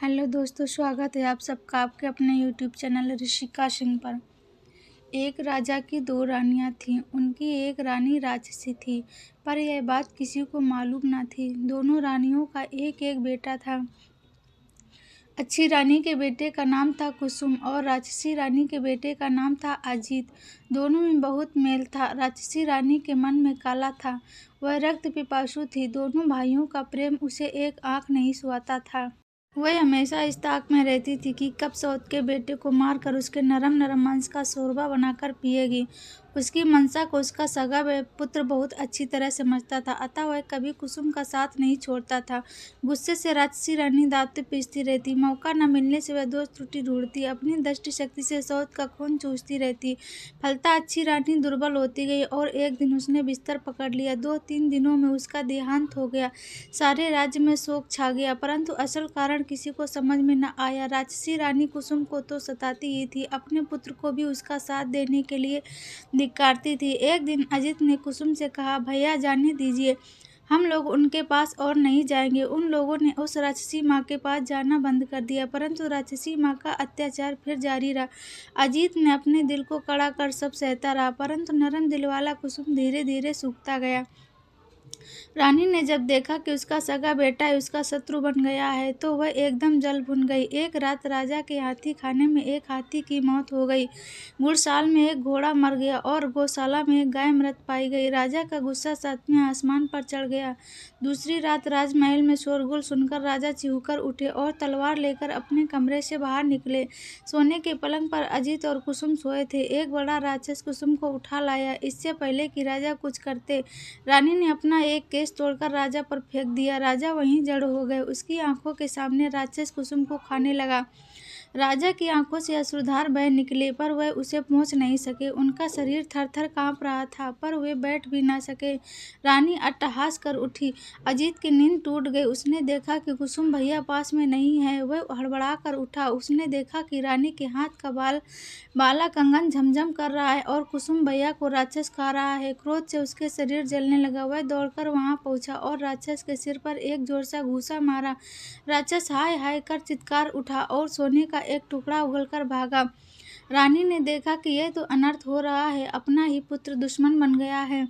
Hello दोस्तों, स्वागत है आप सबका आपके अपने यूट्यूब चैनल ऋषिका सिंह पर। एक राजा की दो रानियां थीं। उनकी एक रानी राक्षसी थी, पर यह बात किसी को मालूम न थी। दोनों रानियों का एक एक बेटा था। अच्छी रानी के बेटे का नाम था कुसुम और राक्षसी रानी के बेटे का नाम था अजीत। दोनों में बहुत मेल था। राक्षसी रानी के मन में काला था, वह रक्त पिपासु थी। दोनों भाइयों का प्रेम उसे एक आंख नहीं सुहाता था। वह हमेशा इस ताक में रहती थी कि कब सौत के बेटे को मारकर उसके नरम नरम मांस का शोरबा बनाकर पिएगी। उसकी मंशा को उसका सगा पुत्र बहुत अच्छी तरह समझता था, अतः वह कभी कुसुम का साथ नहीं छोड़ता था। गुस्से से राक्षसी रानी दांतें पीसती रहती। मौका न मिलने से वह दोष त्रुटि ढूंढती, अपनी दृष्ट शक्ति से सौत का खून चूसती रहती। फलता अच्छी रानी दुर्बल होती गई और एक दिन उसने बिस्तर पकड़ लिया। 2-3 दिनों में उसका देहांत हो गया। सारे राज्य में शोक छा गया, परंतु असल कारण किसी को समझ में न आया। राक्षसी रानी कुसुम को तो सताती ही थी, अपने पुत्र को भी उसका साथ देने के लिए धिक्कारती थी। एक दिन अजित ने कुसुम से कहा, भैया जाने दीजिए, हम लोग उनके पास और नहीं जाएंगे। उन लोगों ने उस राक्षसी माँ के पास जाना बंद कर दिया, परंतु राक्षसी माँ का अत्याचार फिर जारी रहा। अजीत ने अपने दिल को कड़ा कर सब सहता रहा, परंतु नरम दिल वाला कुसुम धीरे धीरे सूखता गया। रानी ने जब देखा कि उसका सगा बेटा ही उसका शत्रु बन गया है, तो वह एकदम जल भुन गई। एक रात राजा के हाथी खाने में एक हाथी की मौत हो गई, घुड़साल में एक घोड़ा मर गया और गौशाला में एक गाय मृत पाई गई। राजा का गुस्सा 7वें आसमान पर चढ़ गया। दूसरी रात राजमहल में शोरगुल सुनकर राजा चिढ़कर उठे और तलवार लेकर अपने कमरे से बाहर निकले। सोने के पलंग पर अजीत और कुसुम सोए थे। एक बड़ा राक्षस कुसुम को उठा लाया। इससे पहले कि राजा कुछ करते, रानी ने अपना एक केस तोड़कर राजा पर फेंक दिया। राजा वहीं जड़ हो गए। उसकी आंखों के सामने राक्षस कुसुम को खाने लगा। राजा की आंखों से अश्रुधार बह निकले, पर वह उसे पहुंच नहीं सके। उनका शरीर थर-थर कांप रहा था, पर वे बैठ भी ना सके। रानी अट्टहास कर उठी। अजीत की नींद टूट गई। उसने देखा कि कुसुम भैया पास में नहीं है। वह हड़बड़ा कर उठा। उसने देखा कि रानी के हाथ का बाला कंगन झमझम कर रहा है और कुसुम भैया को राक्षस खा रहा है। क्रोध से उसके शरीर जलने लगा। वह दौड़कर वहां पहुंचा और राक्षस के सिर पर एक जोर सा घूंसा मारा। राक्षस हाय हाय कर चित्कार उठा और सोने का एक टुकड़ा उगलकर भागा। रानी ने देखा कि यह तो अनर्थ हो रहा है, अपना ही पुत्र दुश्मन बन गया है।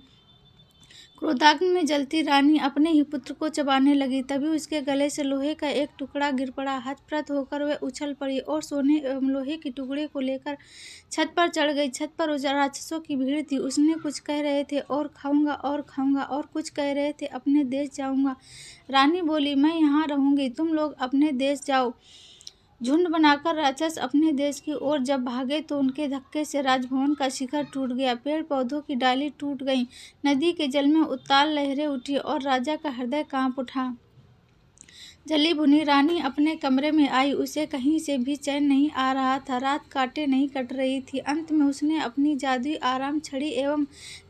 क्रोधाग्नि में जलती रानी अपने ही पुत्र को चबाने लगी। तभी उसके गले से लोहे का एक टुकड़ा गिर पड़ा। हतप्रभ होकर वह उछल पड़ी और सोने एवं लोहे के टुकड़े को लेकर छत पर चढ़ गई। छत पर उस राक्षसों की भीड़ थी। उसने कुछ कह रहे थे और खाऊंगा और खाऊंगा, और कुछ कह रहे थे अपने देश जाऊंगा। रानी बोली, मैं यहाँ रहूंगी, तुम लोग अपने देश जाओ। झुंड बनाकर राक्षस अपने देश की ओर जब भागे तो उनके धक्के से राजभवन का शिखर टूट गया। पेड़ पौधों की डाली टूट गई। नदी के जल में उत्ताल लहरें उठी और राजा का हृदय कांप उठा। जली भुनी रानी अपने कमरे में आई। उसे कहीं से भी चैन नहीं आ रहा था। रात काटे नहीं कट रही थी। अंत में उसने अपनी जादुई आराम छड़ी एवं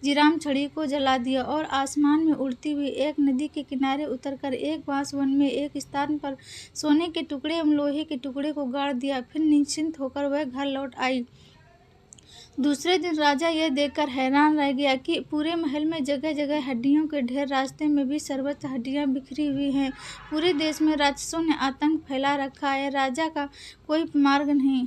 जिराम छड़ी को जला दिया और आसमान में उड़ती हुई एक नदी के किनारे उतरकर एक बांस वन में एक स्थान पर सोने के टुकड़े एवं लोहे के टुकड़े को गाड़ दिया। फिर निश्चिंत होकर वह घर लौट आई। दूसरे दिन राजा यह देखकर हैरान रह गया कि पूरे महल में जगह जगह हड्डियों के ढेर, रास्ते में भी सर्वत्र हड्डियां बिखरी हुई हैं। पूरे देश में राक्षसों ने आतंक फैला रखा है। राजा का कोई मार्ग नहीं।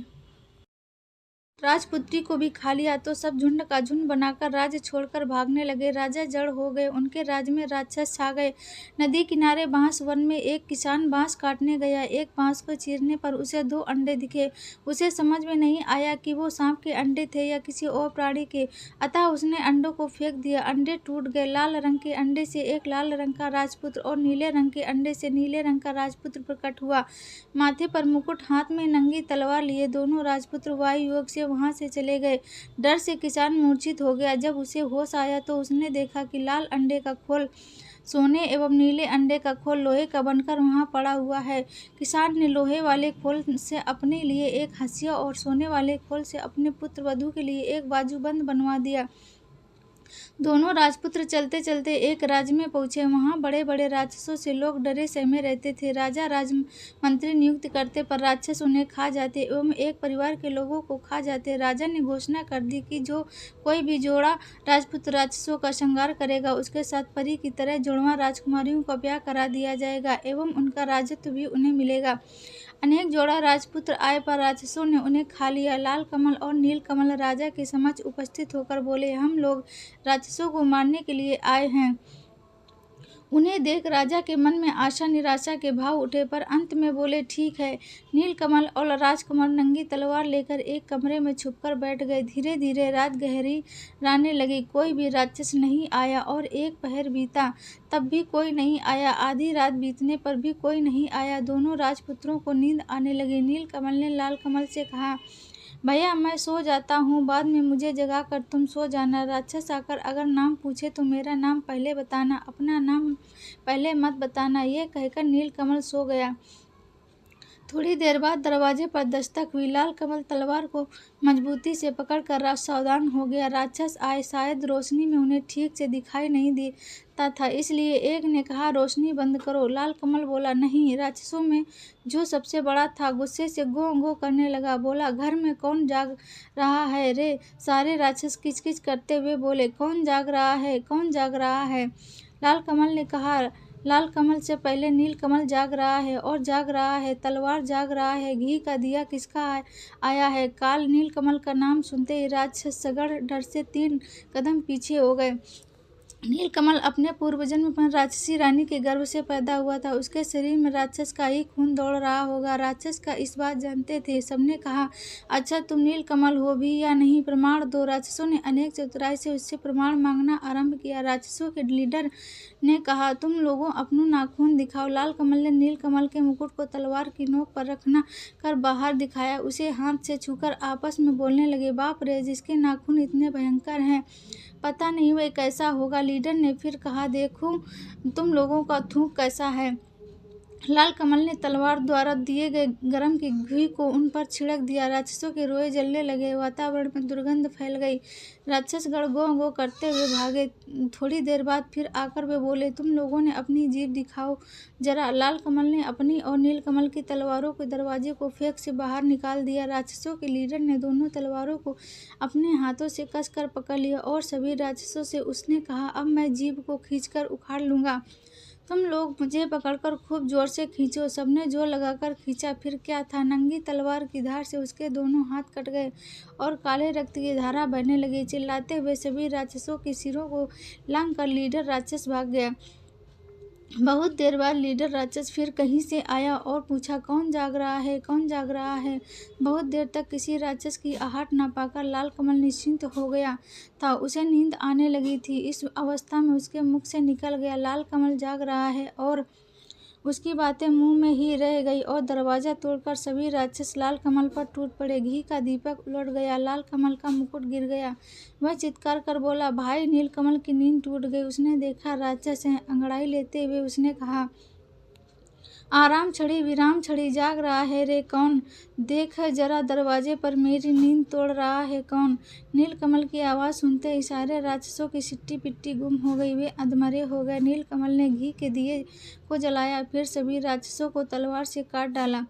राजपुत्री को भी खा लिया तो सब झुंड का झुंड बनाकर राज्य छोड़कर भागने लगे। राजा जड़ हो गए। उनके राज्य में राक्षस छा गए। नदी किनारे बांस वन में एक किसान बांस काटने गया। एक बांस को चीरने पर उसे 2 अंडे दिखे। उसे समझ में नहीं आया कि वो सांप के अंडे थे या किसी और प्राणी के, अतः उसने अंडों को फेंक दिया। अंडे टूट गए। लाल रंग के अंडे से एक लाल रंग का राजपुत्र और नीले रंग के अंडे से नीले रंग का राजपुत्र प्रकट हुआ। माथे पर मुकुट, हाथ में नंगी तलवार लिए दोनों राजपुत्र वायु योग से वहां से चले गए। डर से किसान मूर्छित हो गया। जब उसे होश आया तो उसने देखा कि लाल अंडे का खोल सोने एवं नीले अंडे का खोल लोहे का बनकर वहां पड़ा हुआ है। किसान ने लोहे वाले खोल से अपने लिए एक हंसिया और सोने वाले खोल से अपने पुत्र वधू के लिए एक बाजूबंद बनवा दिया। दोनों राजपुत्र चलते चलते एक राज्य में पहुंचे। वहां बड़े बड़े राक्षसों से लोग डरे सहमे रहते थे। राजा राजमंत्री नियुक्त करते पर राक्षस उन्हें खा जाते एवं एक परिवार के लोगों को खा जाते। राजा ने घोषणा कर दी कि जो कोई भी जोड़ा राजपुत्र राक्षसों का संहार करेगा उसके साथ परी की तरह जुड़वां राजकुमारियों का ब्याह करा दिया जाएगा एवं उनका राजत्व भी उन्हें मिलेगा। अनेक जोड़ा राजपुत्र आए पर राक्षसों ने उन्हें खा लिया। लाल कमल और नील कमल राजा के समक्ष उपस्थित होकर बोले, हम लोग राक्षसों को मारने के लिए आए हैं। उन्हें देख राजा के मन में आशा निराशा के भाव उठे पर अंत में बोले, ठीक है। नील कमल और राजकमल नंगी तलवार लेकर एक कमरे में छुपकर बैठ गए। धीरे धीरे रात गहरी राने लगी। कोई भी राक्षस नहीं आया और एक पहर बीता तब भी कोई नहीं आया। आधी रात बीतने पर भी कोई नहीं आया। दोनों राजपुत्रों को नींद आने लगी। नील कमल ने लाल कमल से कहा, भैया मैं सो जाता हूँ, बाद में मुझे जगाकर तुम सो जाना। राक्षस आकर अगर नाम पूछे तो मेरा नाम पहले बताना, अपना नाम पहले मत बताना। ये कहकर नील कमल सो गया। थोड़ी देर बाद दरवाजे पर दस्तक हुई। लाल कमल तलवार को मजबूती से पकड़कर सावधान हो गया। राक्षस आए। शायद रोशनी में उन्हें ठीक से दिखाई नहीं देता था, इसलिए एक ने कहा, रोशनी बंद करो। लाल कमल बोला, नहीं। राक्षसों में जो सबसे बड़ा था गुस्से से गो गो करने लगा। बोला, घर में कौन जाग रहा है रे? सारे राक्षस किचकिच करते हुए बोले, कौन जाग रहा है, कौन जाग रहा है? लाल कमल ने कहा, लाल कमल से पहले नील कमल जाग रहा है और जाग रहा है। तलवार जाग रहा है। घी का दिया किसका आया है? काल। नील कमल का नाम सुनते ही राक्षस सगड़ डर से 3 कदम पीछे हो गए। नील कमल अपने पूर्वजन्म में राक्षसी रानी के गर्भ से पैदा हुआ था। उसके शरीर में राक्षस का ही खून दौड़ रहा होगा। राक्षस का इस बात जानते थे। सबने कहा, अच्छा तुम नील कमल हो भी या नहीं, प्रमाण दो। राक्षसों ने अनेक चतुराई से उससे प्रमाण मांगना आरंभ किया। राक्षसों के लीडर ने कहा, तुम लोगों अपना नाखून दिखाओ। लाल कमल ने नील कमल के मुकुट को तलवार की नोक पर रखना कर बाहर दिखाया। उसे हाथ से छूकर आपस में बोलने लगे, बाप रे, जिसके नाखून इतने भयंकर हैं, पता नहीं वह कैसा होगा। लीडर ने फिर कहा, देखो तुम लोगों का थूक कैसा है। लाल कमल ने तलवार द्वारा दिए गए गरम के घी को उन पर छिड़क दिया। राक्षसों के रोए जलने लगे। वातावरण में दुर्गंध फैल गई। राक्षसगण गो गो करते हुए भागे। थोड़ी देर बाद फिर आकर वे बोले, तुम लोगों ने अपनी जीभ दिखाओ जरा। लाल कमल ने अपनी और नील कमल की तलवारों के दरवाजे को फेंक से बाहर निकाल दिया। राक्षसों के लीडर ने दोनों तलवारों को अपने हाथों से कसकर पकड़ लिया और सभी राक्षसों से उसने कहा, अब मैं जीभ को खींचकर उखाड़ लूँगा, तुम लोग मुझे पकड़कर खूब जोर से खींचो। सबने जोर लगाकर खींचा। फिर क्या था, नंगी तलवार की धार से उसके दोनों हाथ कट गए और काले रक्त की धारा बहने लगी। चिल्लाते हुए सभी राक्षसों के सिरों को लांघकर लीडर राक्षस भाग गया। बहुत देर बाद लीडर राक्षस फिर कहीं से आया और पूछा, कौन जाग रहा है, कौन जाग रहा है? बहुत देर तक किसी राक्षस की आहट न पाकर लाल कमल निश्चिंत हो गया था। उसे नींद आने लगी थी। इस अवस्था में उसके मुख से निकल गया, लाल कमल जाग रहा है, और उसकी बातें मुंह में ही रह गई और दरवाजा तोड़कर सभी राक्षस लाल कमल पर टूट पड़े। घी का दीपक उलट गया। लाल कमल का मुकुट गिर गया। वह चित्कार कर बोला, भाई, नील कमल की नींद टूट गई। उसने देखा राक्षस है। अंगड़ाई लेते हुए उसने कहा, आराम छड़ी विराम छड़ी, जाग रहा है रे कौन? देख जरा दरवाजे पर मेरी नींद तोड़ रहा है कौन? नील कमल की आवाज़ सुनते ही सारे राक्षसों की सिट्टी पिट्टी गुम हो गई। वे अधमरे हो गए। नील कमल ने घी के दिए को जलाया, फिर सभी राक्षसों को तलवार से काट डाला।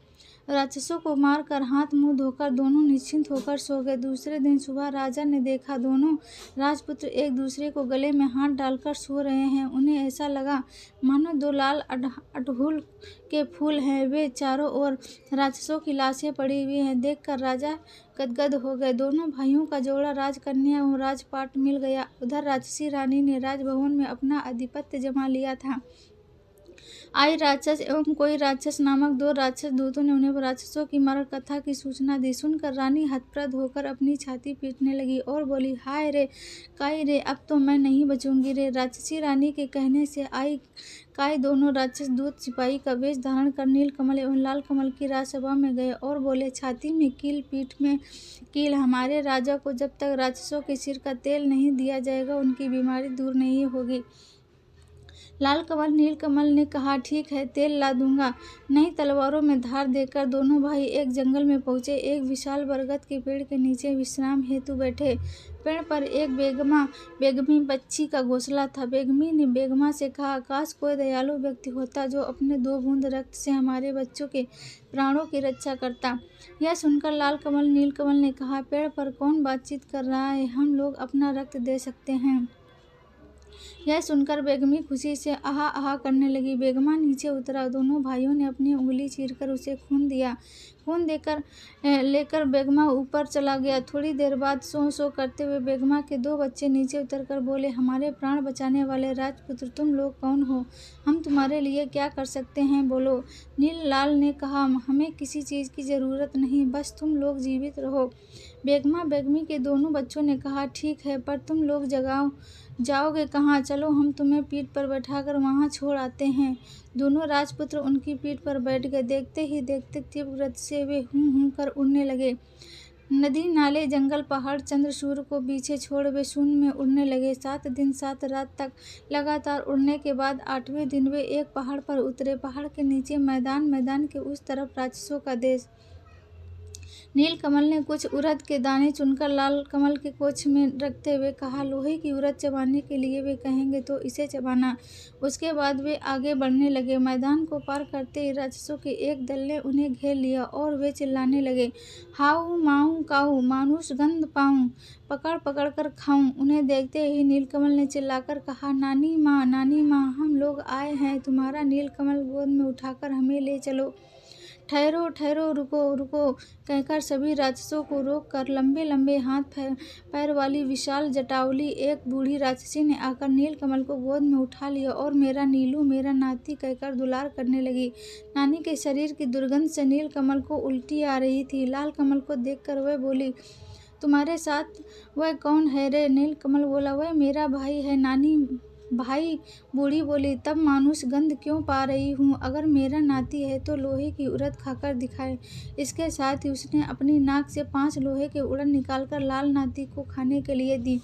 राक्षसों को मारकर हाथ मुंह धोकर दोनों निश्चिंत होकर सो गए। दूसरे दिन सुबह राजा ने देखा दोनों राजपुत्र एक दूसरे को गले में हाथ डालकर सो रहे हैं। उन्हें ऐसा लगा मानो 2 लाल अड़हुल के फूल हैं। वे चारों ओर राक्षसों की लाशें पड़ी हुई हैं। देखकर राजा गदगद हो गए। दोनों भाइयों का जोड़ा राजकन्या और राजपाट मिल गया। उधर राक्षसी रानी ने राजभवन में अपना आधिपत्य जमा लिया था। आई राक्षस एवं कोई राक्षस नामक 2 राक्षस दूतों ने उन्हें राक्षसों की मरण कथा की सूचना दी। सुनकर रानी हतप्रद होकर अपनी छाती पीटने लगी और बोली, हाय रे काई रे, अब तो मैं नहीं बचूंगी रे। राक्षसी रानी के कहने से आई काई दोनों राक्षस दूत सिपाही का वेश धारण कर नील कमल एवं लाल कमल की राजसभा में गए और बोले, छाती में कील पीठ में कील। हमारे राजा को जब तक राक्षसों के सिर का तेल नहीं दिया जाएगा उनकी बीमारी दूर नहीं होगी। लाल कमल नीलकमल ने कहा, ठीक है, तेल ला दूंगा। नहीं तलवारों में धार देकर दोनों भाई एक जंगल में पहुंचे। एक विशाल बरगद के पेड़ के नीचे विश्राम हेतु बैठे। पेड़ पर एक बेगमी बच्ची का घोंसला था। बेगमी ने बेगमा से कहा, काश कोई दयालु व्यक्ति होता जो अपने 2 बूंद रक्त से हमारे बच्चों के प्राणों की रक्षा करता। यह सुनकर लाल कमल नीलकमल ने कहा, पेड़ पर कौन बातचीत कर रहा है, हम लोग अपना रक्त दे सकते हैं। यह सुनकर बेगमी खुशी से आहा आहा करने लगी। बेगमा नीचे उतरा। दोनों भाइयों ने अपनी उंगली चीरकर उसे खून दिया। खून देकर लेकर बेगमा ऊपर चला गया। थोड़ी देर बाद सो सो करते हुए बेगमा के 2 बच्चे नीचे उतरकर बोले, हमारे प्राण बचाने वाले राजपुत्र, तुम लोग कौन हो? हम तुम्हारे लिए क्या कर सकते हैं, बोलो। नील लाल ने कहा, हमें किसी चीज़ की ज़रूरत नहीं, बस तुम लोग जीवित रहो। बेगमा बेगमी के दोनों बच्चों ने कहा, ठीक है, पर तुम लोग जाओगे कहाँ? चलो हम तुम्हें पीठ पर बैठाकर वहाँ छोड़ आते हैं। दोनों राजपुत्र उनकी पीठ पर बैठ गए। देखते ही देखते तीव्र गति से वे हूं हूं कर उड़ने लगे। नदी, नाले, जंगल, पहाड़, चंद्र, सूर्य को पीछे छोड़ वे शून्य में उड़ने लगे। 7 दिन 7 रात तक लगातार उड़ने के बाद 8वें दिन वे एक पहाड़ पर उतरे। पहाड़ के नीचे मैदान, मैदान के उस तरफ राक्षसों का देश। नीलकमल ने कुछ उड़द के दाने चुनकर लाल कमल के कोच में रखते हुए कहा, लोहे की उड़द चबाने के लिए वे कहेंगे तो इसे चबाना। उसके बाद वे आगे बढ़ने लगे। मैदान को पार करते ही राक्षसों के एक दल ने उन्हें घेर लिया और वे चिल्लाने लगे, हाउ माऊ काऊ, मानुष गंध पाऊं, पकड़ पकड़ कर खाऊं। उन्हें देखते ही नीलकमल ने चिल्लाकर कहा, नानी माँ, हम लोग आए हैं, तुम्हारा नीलकमल गोद में उठाकर हमें ले चलो। ठहरो ठहरो, रुको रुको कहकर सभी राक्षसों को रोककर लंबे लंबे हाथ पैर वाली विशाल जटावली एक बूढ़ी राक्षसी ने आकर नीलकमल को गोद में उठा लिया और मेरा नीलू, मेरा नाती कहकर दुलार करने लगी। नानी के शरीर की दुर्गंध से नीलकमल को उल्टी आ रही थी। लाल कमल को देखकर वह बोली, तुम्हारे साथ वह कौन है रे? नीलकमल बोला, वह मेरा भाई है नानी। भाई? बूढ़ी बोली, तब मानुष गंध क्यों पा रही हूँ? अगर मेरा नाती है तो लोहे की उड़द खाकर दिखाए। इसके साथ ही उसने अपनी नाक से 5 लोहे के उड़द निकालकर लाल नाती को खाने के लिए दी।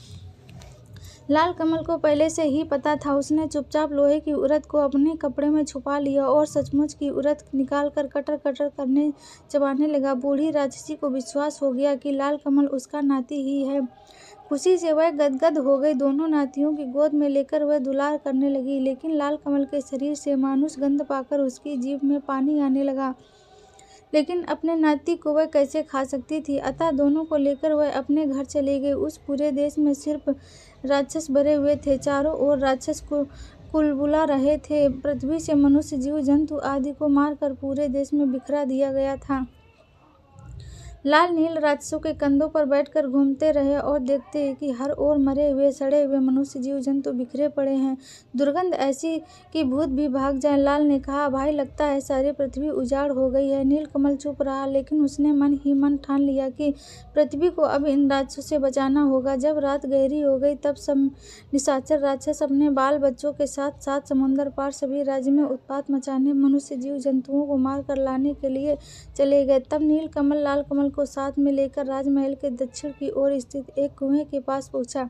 लाल कमल को पहले से ही पता था। उसने चुपचाप लोहे की उड़द को अपने कपड़े में छुपा लिया और सचमुच की उड़द निकालकर कटर कटर करने चबाने लगा। बूढ़ी राक्षसी को विश्वास हो गया कि लाल कमल उसका नाती ही है। खुशी से वह गदगद हो गई। दोनों नातियों की गोद में लेकर वह दुलार करने लगी। लेकिन लाल कमल के शरीर से मानुष गंध पाकर उसकी जीभ में पानी आने लगा। लेकिन अपने नाती को वह कैसे खा सकती थी? अतः दोनों को लेकर वह अपने घर चले गई। उस पूरे देश में सिर्फ राक्षस भरे हुए थे। चारों ओर राक्षस को कुलबुला रहे थे। पृथ्वी से मनुष्य, जीव जंतु आदि को मारकर पूरे देश में बिखरा दिया गया था। लाल नील राक्षसों के कंधों पर बैठकर घूमते रहे और देखते हैं कि हर ओर मरे हुए, सड़े हुए मनुष्य, जीव जंतु बिखरे पड़े हैं। दुर्गंध ऐसी कि भूत भी भाग जाए। लाल ने कहा, भाई, लगता है सारी पृथ्वी उजाड़ हो गई है। नीलकमल चुप रहा, लेकिन उसने मन ही मन ठान लिया कि पृथ्वी को अब इन राक्षसों से बचाना होगा। जब रात गहरी हो गई तब सब निशाचर राक्षस अपने बाल बच्चों के साथ साथ समुद्र पार सभी राज्य में उत्पात मचाने, मनुष्य जीव जंतुओं को मार कर लाने के लिए चले गए। तब नीलकमल लाल कमल को साथ में लेकर राजमहल के दक्षिण की ओर स्थित एक कुएं के पास पहुंचा।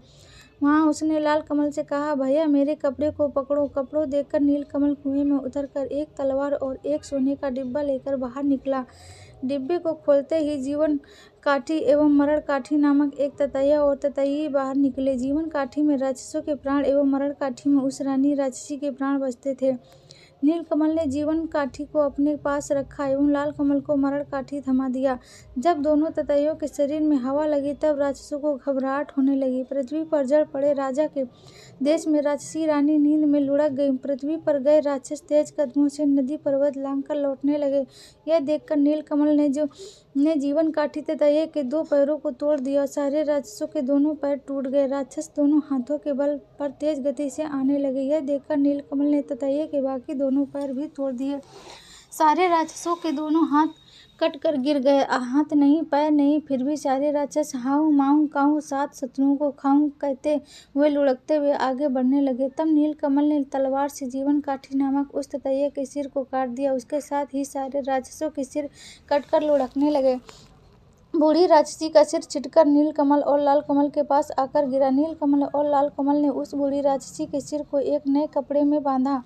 वहां उसने लाल कमल से कहा, भैया, मेरे कपड़े को पकड़ो। कपड़ों देखकर नीलकमल कुएं में उतरकर एक तलवार और एक सोने का डिब्बा लेकर बाहर निकला। डिब्बे को खोलते ही जीवन काठी एवं मरण काठी नामक एक ततैया और ततैई बाहर निकले। जीवन काठी में राक्षसों के प्राण एवं मरण काठी में उस रानी राक्षसी के प्राण बचते थे। नीलकमल ने जीवन काठी को अपने पास रखा एवं लाल कमल को मरण काठी थमा दिया। जब दोनों ततैयों के शरीर में हवा लगी तब राक्षसों को घबराहट होने लगी। पृथ्वी पर जल पड़े राजा के देश में राक्षसी रानी नींद में लुढ़क गई। पृथ्वी पर गए राक्षस तेज कदमों से नदी पर्वत लांघकर लौटने लगे। यह देखकर नीलकमल ने जीवन काठी ततैये के 2 पैरों को तोड़ दिया। सारे राक्षसों के दोनों पैर टूट गए। राक्षस दोनों हाथों के बल पर तेज गति से आने लगे। यह देखकर नीलकमल ने ततैये के बाकी दोनों पैर भी तोड़ दिए। सारे राक्षसों के दोनों हाथ कट कर गिर गए। हाथ नहीं, पैर नहीं, फिर भी सारे राक्षस हाउ माऊ काऊ, 7 शत्रुओं को खाऊं कहते हुए लुढ़कते हुए आगे बढ़ने लगे। तब नीलकमल ने तलवार से जीवन काठी नामक उस ततैये के सिर को काट दिया। उसके साथ ही सारे राक्षसों के सिर कटकर लुढ़कने लगे। बूढ़ी राक्षसी का सिर छिटकर नीलकमल और लालकमल के पास आकर गिरा। नीलकमल और लालकमल ने उस बूढ़ी राक्षसी के सिर को एक नए कपड़े में बांधा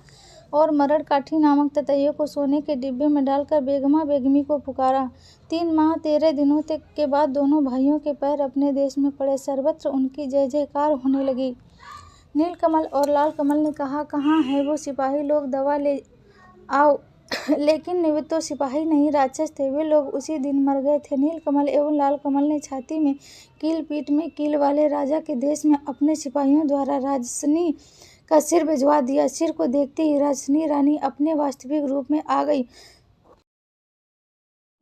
और मरड़काठी नामक ततैये को सोने के डिब्बे में डालकर बेगमा बेगमी को पुकारा। 3 माह 13 दिनों के बाद दोनों भाइयों के पैर अपने देश में पड़े। सर्वत्र उनकी जय जयकार होने लगी। नीलकमल और लालकमल ने कहा, कहाँ है वो सिपाही लोग, दवा ले आओ। लेकिन वे तो सिपाही नहीं राक्षस थे, वे लोग उसी दिन मर गए थे। नीलकमल एवं लालकमल ने छाती में कील पीठ में कील वाले राजा के देश में अपने सिपाहियों द्वारा राजसनी का सिर भिजवा दिया। सिर को देखते ही राजसनी रानी अपने वास्तविक रूप में आ गई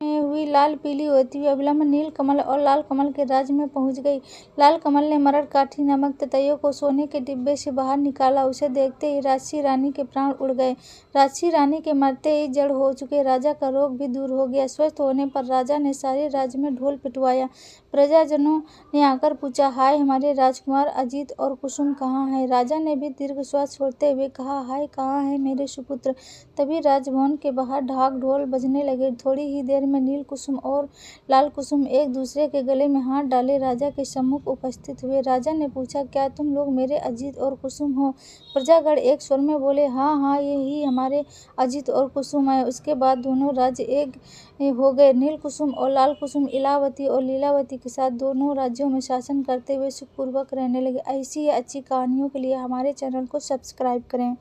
में हुई लाल पीली होती हुई अविलंब नीलकमल और लालकमल के राज्य में पहुंच गई। लालकमल ने मरड़काठी नामक ततैये को सोने के डिब्बे से बाहर निकाला। उसे देखते ही राजसी रानी के प्राण उड़ गए। राजसी रानी के मरते ही जड़ हो चुके राजा का रोग भी दूर हो गया। स्वस्थ होने पर राजा ने सारे राज्य में ढोल पिटवाया। प्रजाजनों ने आकर पूछा, हाय हमारे राजकुमार अजीत और कुसुम कहाँ हैं? राजा ने भी दीर्घ श्वास छोड़ते हुए कहा, हाय कहाँ है मेरे सुपुत्र? तभी राजभवन के बाहर ढाक ढोल बजने लगे। थोड़ी ही देर में नील कुसुम और लाल कुसुम एक दूसरे के गले में हाथ डाले राजा के सम्मुख उपस्थित हुए। राजा ने पूछा, क्या तुम लोग मेरे अजीत और कुसुम हो? प्रजागण एक स्वर में बोले, हाँ हाँ, ये ही हमारे अजीत और कुसुम है। उसके बाद दोनों राज्य एक हो गए। नील कुसुम और लाल कुसुम इलावती और लीलावती के साथ दोनों राज्यों में शासन करते हुए सुखपूर्वक रहने लगे। ऐसी ही अच्छी कहानियों के लिए हमारे चैनल को सब्सक्राइब करें।